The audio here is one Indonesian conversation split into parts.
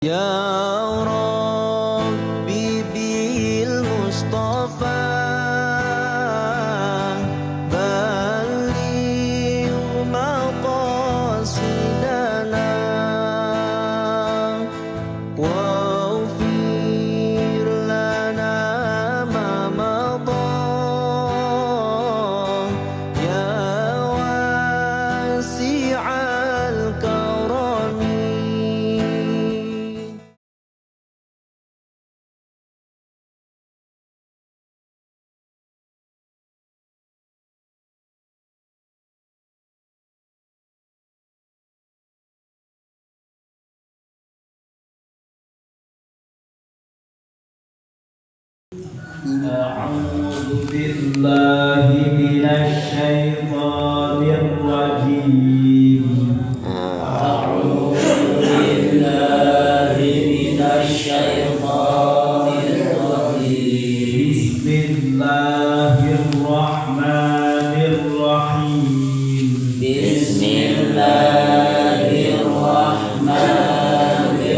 Ya Rabbi bil Mustafa balligh maqasidana waghfir lana ma madha ya wasi'al karami. أعوذ بالله من الشيطان الرجيم. أعوذ بالله من الشيطان الرجيم. بسم الله الرحمن الرحيم. بسم الله الرحمن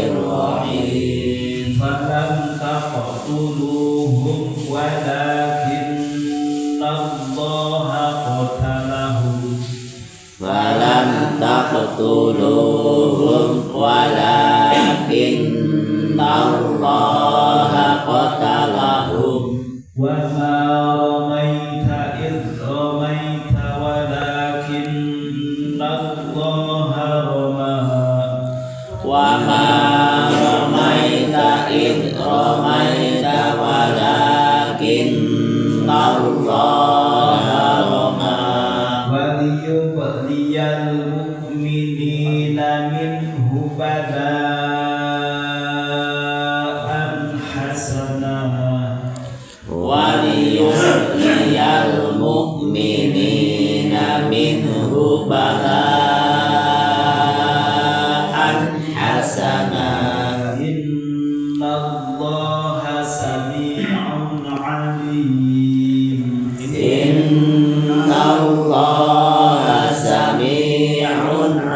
الرحيم. فلم تقتلوهم ولكن الله قتلهم. فلم تقتلوهم ولكن الله قتلهم. وما رميت إذ رميت ولكن الله رمى. وما رميت إذ رميت ولكن الله رمى. وليبلي المؤمنين منه بلاء حسنا. وليبلي المؤمنين منه بلاء حسنا. إن الله سميع عليم. إن الله سميع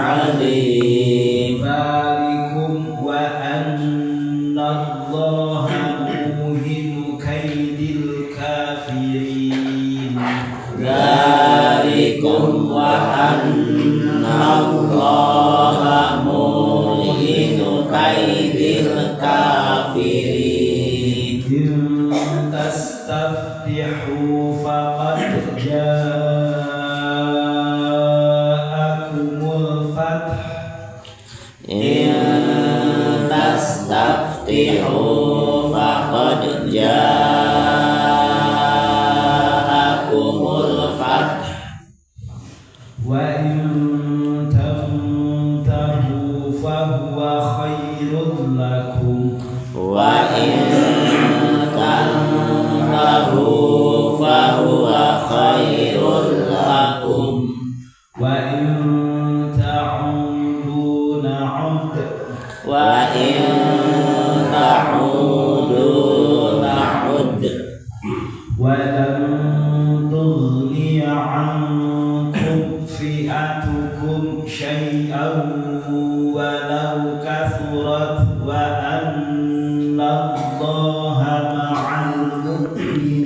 عليم. ذلكم وأن الله موهن كيد الكافرين. ذلكم وأن الله موهن كيد الكافرين. إن تستفتحوا فقد جاءكم الفتح. إن تستفتحوا فقد جاءكم الفتح. وإن تنتهوا فهو خير لكم. وإن تنتهوا فهو خير لكم. وإن تعودوا نعد. وإن تعودوا نعد. ولن تغني عنكم فئتكم شيئا ولو كثرت وأن الله مع المؤمنين.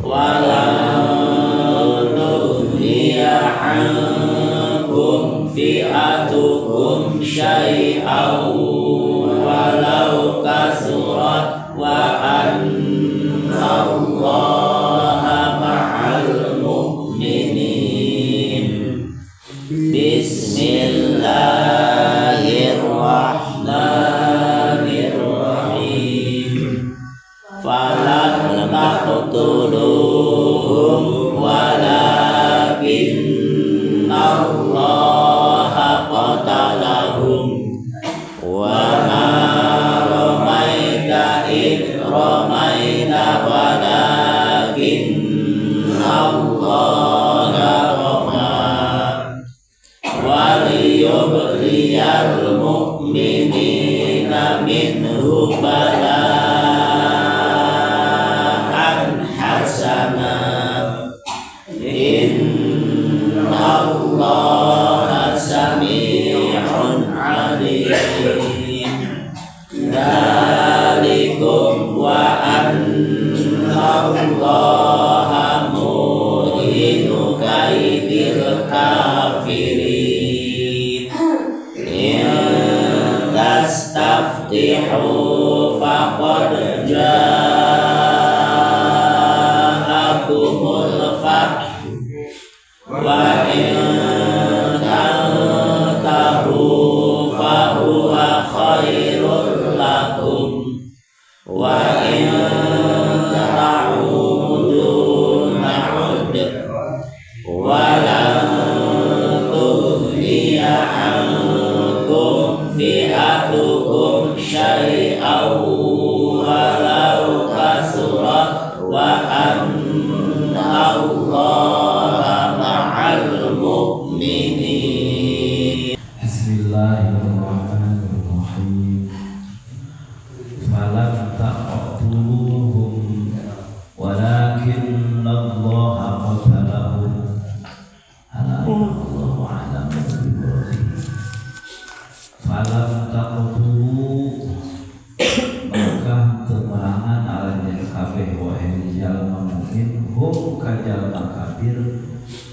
ولن تغني عنكم فئتكم شيئا ولو كثرت وأن الله مع المؤمنين. بسم الله الرحمن الرحيم. فلم تقتلوهم ولكن الله قتلهم. وما رميت إذ رميت Dzalikum wa annallaha muhinu kaidil kafirin. In tastaftihu faqad ja'akumul fath wa in tantahu fahuwa khairul lakum wa in ta'udu na'ud wa lan tughniya ankum fi'atukum syai'aw walau kasurat wa anna Allaha ma'al mu'minin. Bismillahirrahmanirrahim. Falam taqtuluhum walakinna Allaha qatalahum. Allahu a'lam bishawab. Falam taqtulu maka temerangan alajan kabeh wa jalma mukmin hum kajalma kafir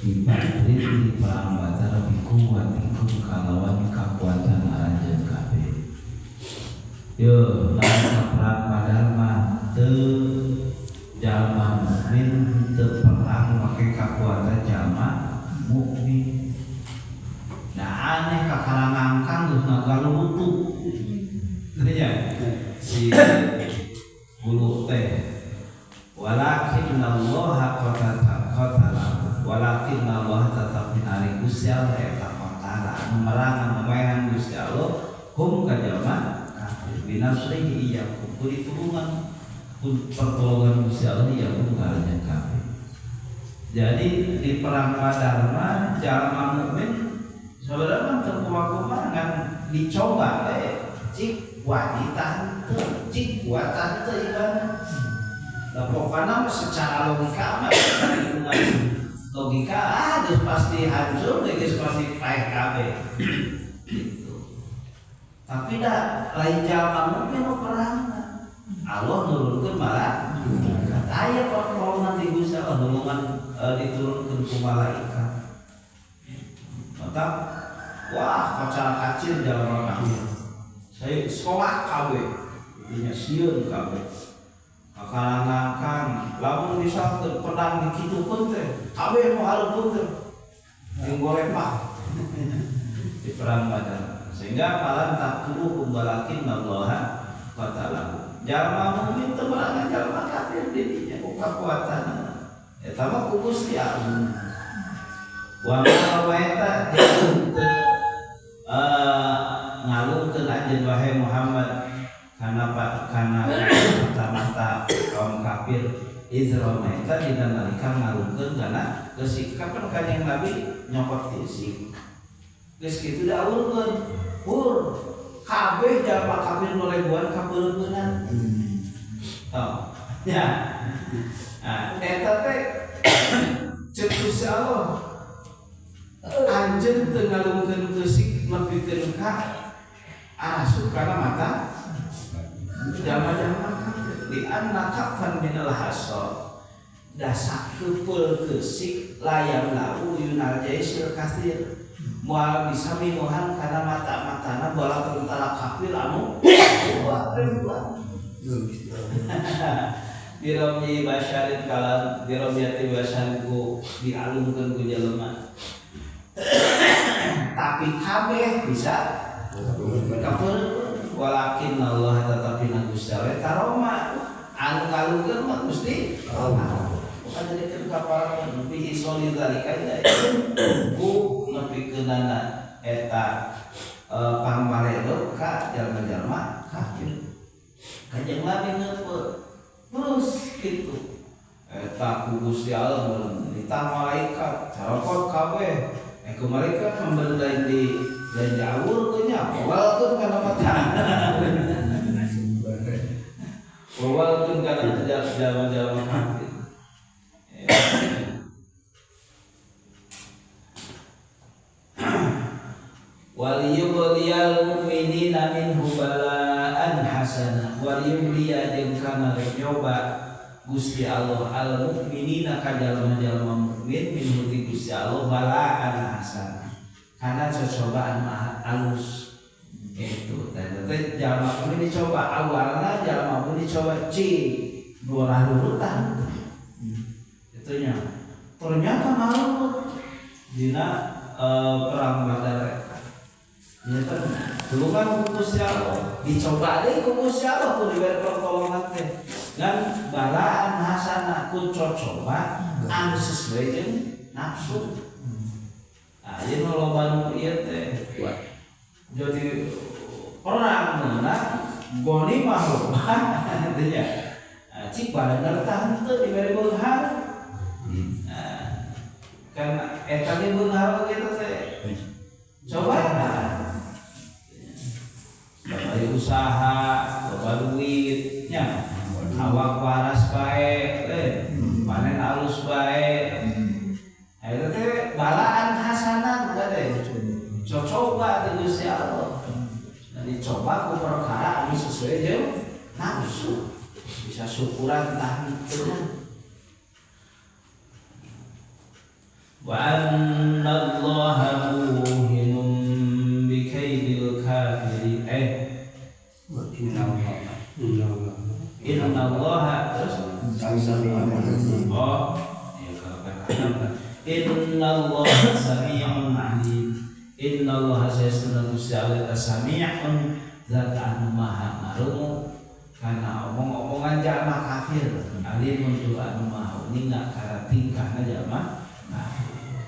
di badrin di perang Badar bikuwatikum kalawan kakuatan alajan kabeh. Yo lawan perang Badar mah teu jalma mukmin teu perang make kakuatan jalma mukmin. Nah aneh kakarangangkang geus ngagalu utuh. Tadinya si bulu teh walakin Allah qatala walakin Allah tetap ari Gusti Allah eta qatala memerangan memehan Gusti Allah hum kajalma kafir binasrihi iyyakum ditulungan pertolongan Gusti Allah iyyakum kalian kafir. Jadi di perang Badar mah jalma mukmin saudara terkuat-kuat kan dicoba cik wanita teu cik buatan teu ibadah. Nah pokoknya secara logika mah logika geus pasti hancur geus pasti faek kabeh gitu. Tapi dah lain jalma mukmin perang Allah nurunkeun malaikat. Aya pertolongan di Gusti Allah nulungan diturunkeun ku malaikat. Maka wah kacara kacir jalma kafir. Saya sekolah kabeh, intinya sieun kabeh. Kakarangangkang, lamun misalkan pedang dikitukeun teh, kabeh mau hareupeun teh. Yang golepah di perang Badar. Sehingga malan taqulu walakin Allah qatalahu. Jalma mukmin teu merangan jalma kafir didinya ku kakuatan. Eta mah ku Gusti Allah. Wa mawaita ngalungkeun anjeun wahai Muhammad kana mata-mata kaum kafir Izra maita dina nalika ngalungkeun kana geus kapan kanjeng Nabi nyokot tisik geus kitu daulkeun pur kabeh jalma kafir nu ribuan kapeureupeunan oh ya eta teh ceuk Gusti Allah anjeun teu ngalungkeun tisik nepikeun ka asup kana mata jalma-jalma di anna kafan minal hasor dasa keupel keusik layam lau yunal jaisil kasir moal bisa minuhan kana mata-matana bola tentara kafir anu ribuan diromyi basyarin kalam diromyati basyarin ku dialungkeun ku jelema tapi kabeh bisa kapeureun walakin Allah tetapi Gusti Allah karoma anu kalungkeun mah Gusti Allah bukan jadi kaparangan bi isoli zalika ku nepikeunana eta pamaredo ka jalma-jalma kafir kanjeng Nabi ngeupeut terus kitu eta ku Gusti Allah ditah malaikat carokot kabeh ku malaikat membendai di dan jauh nya walaupun kana mata walaupun kana jalan-jalan kafir waliyul mu'minina minhu balaan hasana wa yumliya jeung kana nyoba Gusti Allah al mukminina ka jalma-jalma mukmin minhu ti Gusti Allah balaan hasana kana cobaan mah alus itu dan jalma mukmin dicoba awalna jalma mukmin dicoba dua lurutan itunya ternyata malu dina perang Badar ternyata dulu kan Gusti Allah dicoba deh Gusti Allah tuh diberi pertolongan teh dan balaan hasanah ku coba anu sesuai jeung nafsu. Nah, ieu loba nu ieu teh jadi perang meunang goni mah loba teh nya. Cik badanna tah henteu diberi beunghar. Kan eta ge beunghar kitu teh. Coba bae usaha, loba duitnya. Awak waras bae, panen alus bae. Eta teh balaan hasanah teh. Coba di Gusti Allah. Nah, dicoba ku perkara anu sesuai jeung nafsu. Bisa syukuran tah henteu. Wa annallaha muhinun bi kaidil kafirin. Innallaha Innallaha sami'un 'alim. Innallaha sesuna Gusti Allah sami'un zat anu maha ngarungu kana omong-omongan jalma kafir. Alimun tu anu maha ninga kana tingkahna jalma kafir.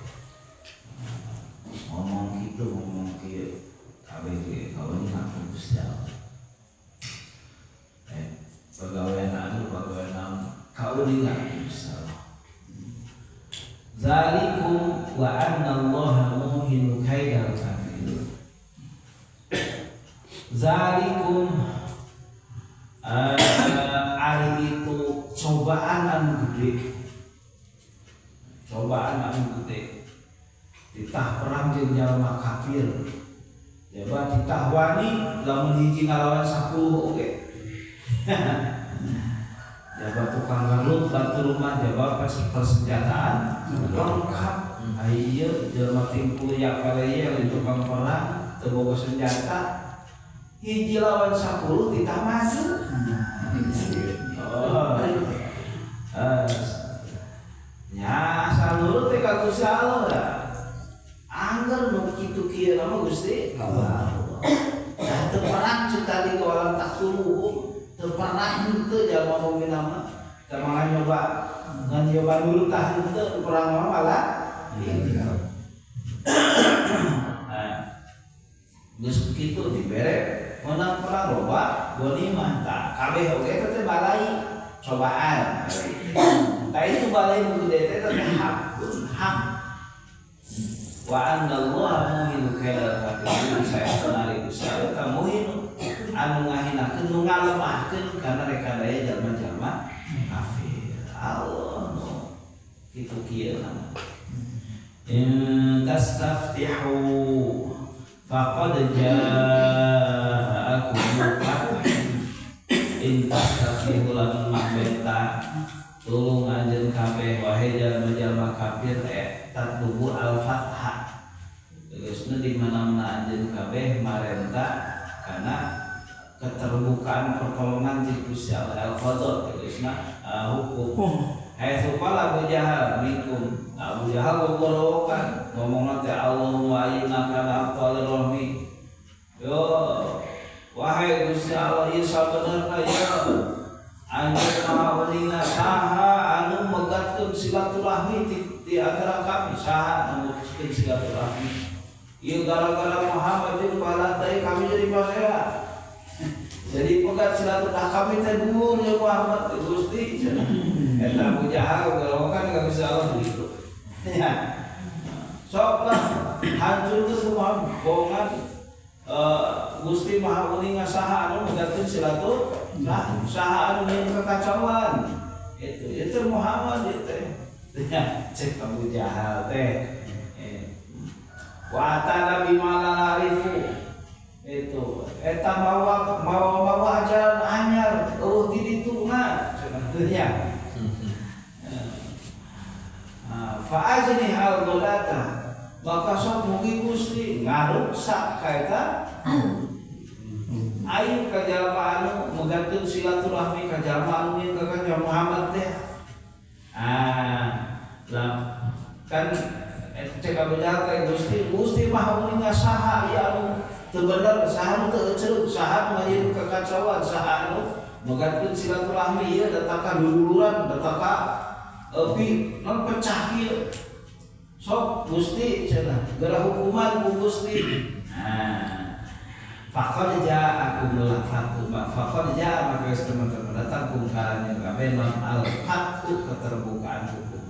Ngomong kieu kabeh ge kawan ngaku Gusti Allah. Pegawai kaulingan insyaallah. Zalikum wa annallaha muhinu kaidal kafirin. Zalikum ari itu cobaan anu gede. Cobaan anu gede. Ditah perang jeung jalma kafir. Coba ditah wani lamun hiji ngalawan 10 oge. Jabat tukang garut batu rumah jabat persenjataan lengkap. Ayo jelma timpul yak kaleye di tukang perang teu boga senjata hiji lawan 10 ditah maju. Nya asal nurut teh ka Gusti Allah. Angger nu kitu-kieu nama Gusti Allah. Nah teu perang cita di orang tak tuluh. Terpernah henteu jalma mukmin mah teu nyoba ngan nyoba dulu tah henteu perang mah malah geus kitu dibere menang perang loba ghanimah tah kabeh oge teh balai cobaan tah itu balai nu gede teh hak wa annallaha muhinu kaidal kafirin saya senari Gusti Allah ka muhinu anu ngahinakeun nu ngalemahkeun kana reka daya jalma-jalma kafir. Allah no kitu kieu nama. In tastaftihu faqad ja'akum al-fath. In tastaftihu lamun mabenta tulung anjeun kabeh wahai jalma-jalma kafir tatlubu al-fathah. Tegasna di mana-mana anjeun kabeh marenta kana keterbukaan pertolongan di Gusti Allah al-Qadar tegasna hukum. Haitsu qala Abu Jahal minkum. Abu Jahal ngorowokan ngomongna teh Allahu ayyuna kana afdal rahmi. Yo wahai Gusti Allah ieu sabenerna ya anjeun maha uninga saha anu megatkeun silaturahmi di antara kami saha anu megatkeun silaturahmi. Ieu gara-gara Muhammad jeung balantai kami jadi pasea. Jadi pegat silaturahmi kami teh dhuwur ya Muhammad Gusti. Eta Abu Jahal gerokan ka Gusti Allah gitu. Ya. Soklah hancurkeun semua bohongan Gusti Maha Uninga saha anu megatkeun silaturahmi, saha anu nyeun kekacauan. Itu Muhammad itu. Ya, cek Abu Jahal teh. Wa ta'ala bima la na'rifu Itu eta mawa ajaran anyar di ditu mah cenah fa'ajni al-ghalata maka sok mugi Gusti ngaruksak kaeta aing ka jalma anu menggantung silaturahmi ka jalma anu ka Kanjeng Muhammad teh lah kan cek abjal teh Gusti mah meuning saha ieu anu teu bener saha nu teu ceuk saha nu ngajeun kekacauan saha anu menggantung silaturahmi ieu datang ka dululuran datang ka eupi non pecah ieu sok Gusti cenah geura hukuman ku Gusti faqad ja'akum al-fathu faqad ja'a maka teman-teman datang kungkarannya kabeh non al-fathu keterbukaan hukum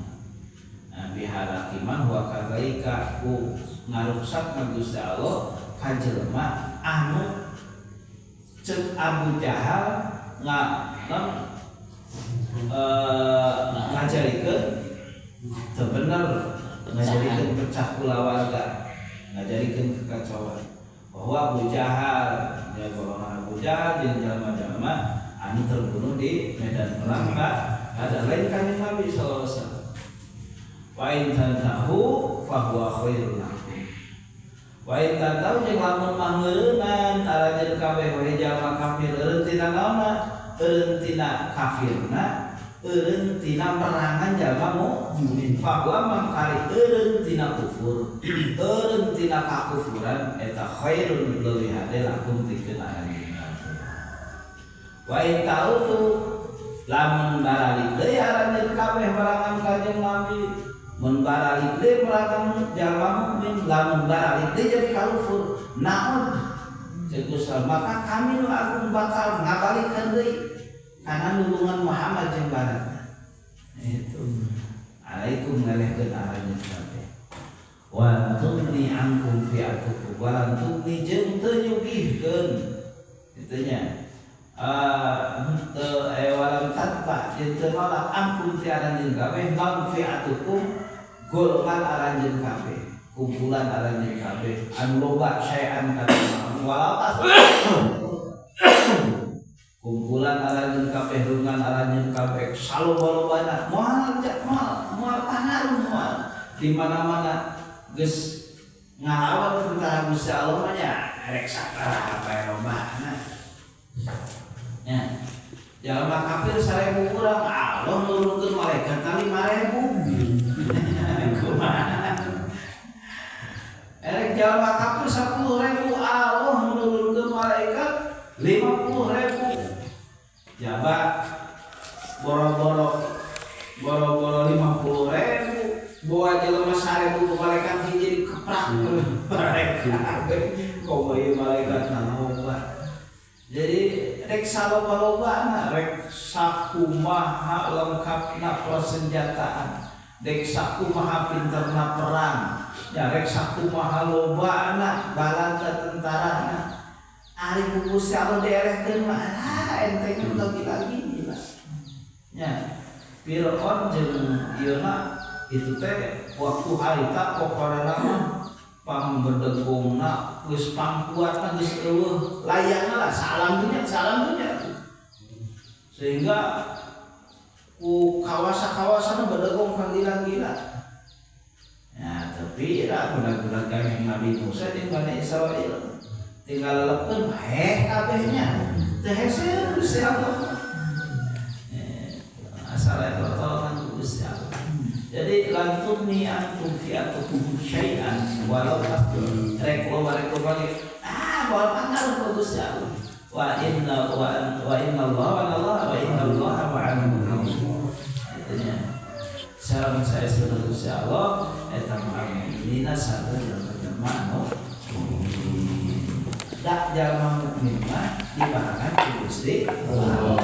bihalaki man wa kadzalika ku ngaruksak Gusti Allah ka jelema anu cek Abu Jahal ngajarikeun teu bener ngajarikeun pecah kulawarga ngajarikeun kekacauan bahwa Abu Jahal ya golongan Abu Jahal jeung jalma-jalma anu terbunuh di medan perang ada lain Kanjeng Nabi sallallahu alaihi wasallam wa in tantahu fa huwa khairun lakum wa in tantahu jeung lamun mangeureunan arajeun kabeh we jalma kafir eureun tina naonna eureun tina kafirna eureun tina merangan jalma mukmin fa huwa mangkari eureun tina kufur eureun tina kakufuran eta khairun leuwih hade lakum pikeun arajeun wa in ta'utu lamun baralik deui arajeun kabeh merangan Kanjeng Nabi mun baralik deui merangan jalma mukmin lamun baralik deui jadi kafir naon ceuk maka kami nu agung bakal ngabalikeun deui kana nulungan Muhammad jeung baratna itu alaikum ngalehkeun arajeun kabeh wa tugni ankum fi'atukum wa lan tugni jeung teu nyugihkeun kitu nya walam tanpa jeung teu nolak ankum fi arajeun kabeh lan fi'atukum golongan arajeun kabeh kumpulan arajeun kabeh anu loba saean kana walapas kumpulan arajeun kabeh rungan arajeun kabeh saloba-lobana moal pangaruh moal di mana-mana geus ngalawan tentara Gusti Allah mah nya rek sakaraha bae lobana nya jalma kafir 1000 urang Allah nurunkeun malaikat 5000 kumaha erek jalma kafir 10.000 Allah nurunkeun malaikat 50.000 jabat boro-boro 50.000 bawa jelema 1000 malaikat jadi keprak malaikat kok ieu malaikat nanoba jadi rek saloba-lobana rek sakumaha lengkapna persenjataan rek sakumaha pinterna perang ya rek sakumaha lobana balanta tentarana ari ku Gusti Allah dielehkeun mah enteng lagi-lagi nya Fir'aun jeung ieu mah itu teh waktu harita pokona mah pambedegongna geus pangkuatna geus eueuh layakna lah salam dunya sehingga ku kawasan-kawasan bedegong ka gila-gila ya tapi budak-budak Kanjeng Nabi Musa jeung Bani Israil tinggal lelepeun kabehnya teh hese Gusti Allah asal tolongan Gusti Allah jadi lantung ni antum fi'atukum syai'an walau pasti rek balik bawa pangaruh Gusti Allah wa inna Allah ma'al artinya salam saya saudara Gusti Allah eta mukminina sareng jalma dak jalma mukmin mah diparangan ku Gusti Allah.